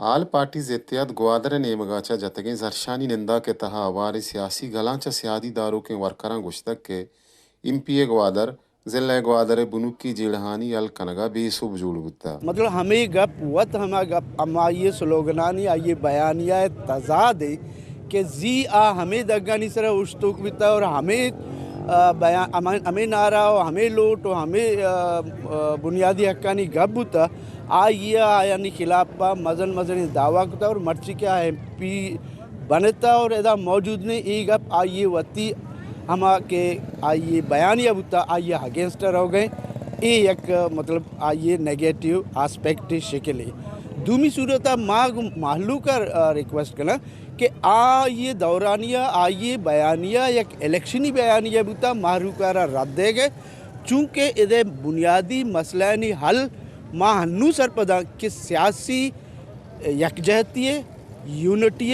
आल party ज़ित्तियात Gwadar नेमगाचा जतगे जरशानी निंदा के तहा अवारी सियासी गलांचा सियादीदारों के वर्करां गुश्तक के इम्पीए ग्वादर जिला ग्वादर बुनुक की जिड़हानी अल कनगा बेसुब जुड़ बुत्ता मतलब हमें गप वत हमा गप अमा ये स्लोगनानी ये बयानिया तजाद है कि जी आ हमें दगानी सर उश्तुक बिता और हमें बयान हमें नारा और हमें लोट और हमें बुनियादी हक्कानी गप बुता आ ये यानी खिलाफ पा मजन मजन दावा कुता और मर्ची क्या MP बनता और एदा मौजूद ने ये गप आ ये वती हम के आइए बयानिया बुता आइए अगेंस्ट हो गए ये एक मतलब आइए नेगेटिव आस्पेक्ट शिकल है दूमी सूरत माहलू का रिक्वेस्ट करना कि ये दौरानिया आइए बयानिया एक इलेक्शनी बयानिया बुता माहरू का रद्द गए चूँकि इधे बुनियादी मसलानी हल माहनू सरपदा कि सियासी यकजहती यूनिटी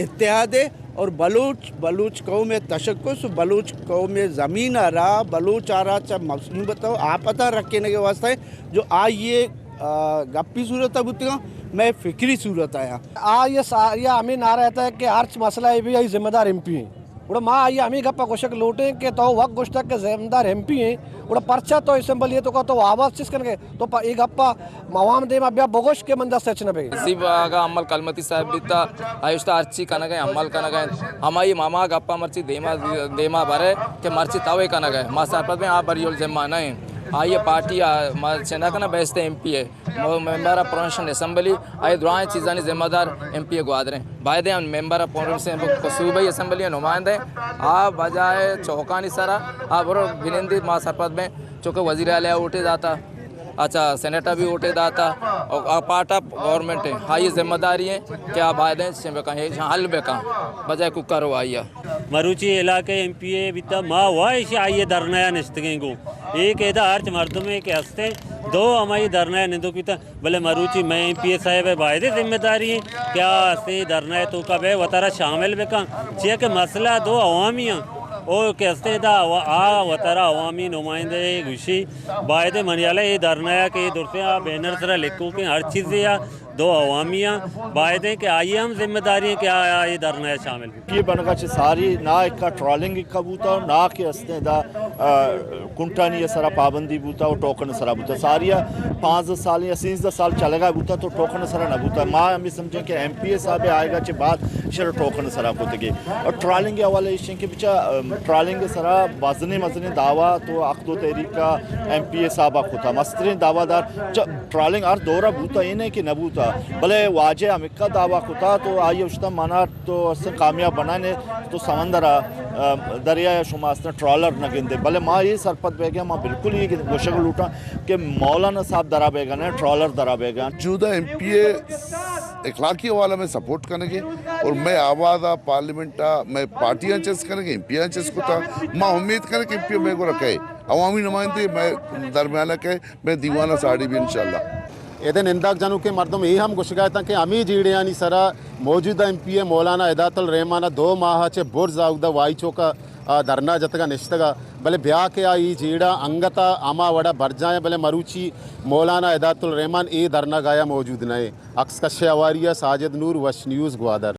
इत्तेहाद और बलूच कौम में तशक्कुस बलूच कौम में ज़मीन आ रहा बलूच आ रहा चाहे मसलूम बताओ आप पता रखने के वास्ते जो ये गप्पी सूरत है बुतिया मैं फिक्री सूरत आया ये सारिया हमें ना रहता है कि हर मसला है भी यही जिम्मेदार MP हैं उड़ा माँ आइए हमें गप्पा कोशक लौटे के तो वक्त गोश्त के जिम्मेदार MP हैं उड़ा पर्चा तो असेंबली है तो का तो आवाज़ चीज़ करके तो ये गप्पा मवाम दे में बोगोश के मंदा सचना पे सिबागा अम्मल कलमती साहब बिता आयुष्ता अर्ची कनगे अम्मल कनगे हमारी मामा गप्पा मर्ची देमा भरे के मर्ची तावे कनगे मा सरपत में आप बरियोल जमा नहीं आइए पार्टी चंदा कना बेचते MP है मेंबर ऑफ प्रोविंशियल असेंबली आए दुआएं चीज़ानी जिम्मेदार MP ग्वादरे बायदे हम मेंबर ऑफ प्रोविंशियल सूबाई असेंबली नुमाइंदे आ बजाय चौकानी सरा आ बरो विनंती मा सरपत में चूँकि वजीर आला उठे जाता अच्छा सेनेटर भी उठे जाता और पार्ट ऑफ गवर्नमेंट है हाँ ये जिम्मेदारी है क्या बायदे हल बेका बजाय कुकर आइया मरुची इलाके MP बिता माँ वाइश आइए धरना निस्तगेंगो एक एदा अर्च मर्दों में के हस्ते दो हमारी धरना निंदो की भले मरुची मैं MP साहब है वायदे जिम्मेदारी है क्या हस्ते धरना है तो कब है वतारा शामिल बेका चे के मसला दो अवामियाँ और के हस्ते दा वतारा अवामी नुमाइंदे खुशी वायदे मनियाला ये धरना के दूर से बैनर सरा लिखो के हर चीज़ या दो अवामियाँ वायदे के आइए हम जिम्मेदारी क्या ये धरना शामिल ये बनगा सारी ना एक ट्रॉलिंग का बूता ना के हस्ते दा कुंटानी सरा पाबंदी बूता और टोकन सरा बूता सारिया 5 साल या 13 साल चलेगा बूता तो टोकन सरा ना बूता माँ हमें समझें कि MP साहब आएगा के बाद शर टोकन सरा होते और ट्रॉलिंग के हवाले इस के पीछे ट्रॉलिंग सरा वजने दावा तो अख्दो तहरीका MP साहब होता मस्तरीन दावादार ट्रॉलिंग हर दौरा बूता ये नहीं कि न बूता भले वाजे अमिका दावा होता तो आइए उसका माना तो कामयाब बनाने तो समंदर दरिया शुमा ट्रॉलर न गिनते भले माँ ये सरपत बेगा माँ बिल्कुल ही गोशक लूटा कि मौलाना साहब दरा बेगा ने ट्रॉलर दरा बेगा जुदा MP इखलाकी हवाला में सपोर्ट करेंगे और मैं आवाज़ पार्लियामेंट मैं पार्टियाँ चेस करेंगे MP चेस को था माँ उम्मीद करें कि MP मेरे को रखे अवामी नुमाइंदे मैं दरमियाना कहे मैं दीवाना साड़ी भी इंशाल्लाह एदे निंदाक जानू के मर्दम ये हम गुशगाय कि अमी जीड़ियानी सरा मौजूदा MP मौलाना इदातुल रहमान 2 माह चे बुर्ज आउदा वाई चौका धरना जतगा निश्तगा भले ब्याह के ई जीड़ा अंगता आमा वड़ा बरजाए भले मरूची मौलाना इदातुल रहमान ए धरना गाया मौजूद नए अक्स कश्य अवारिया साजिद नूर वश न्यूज़ ग्वादर।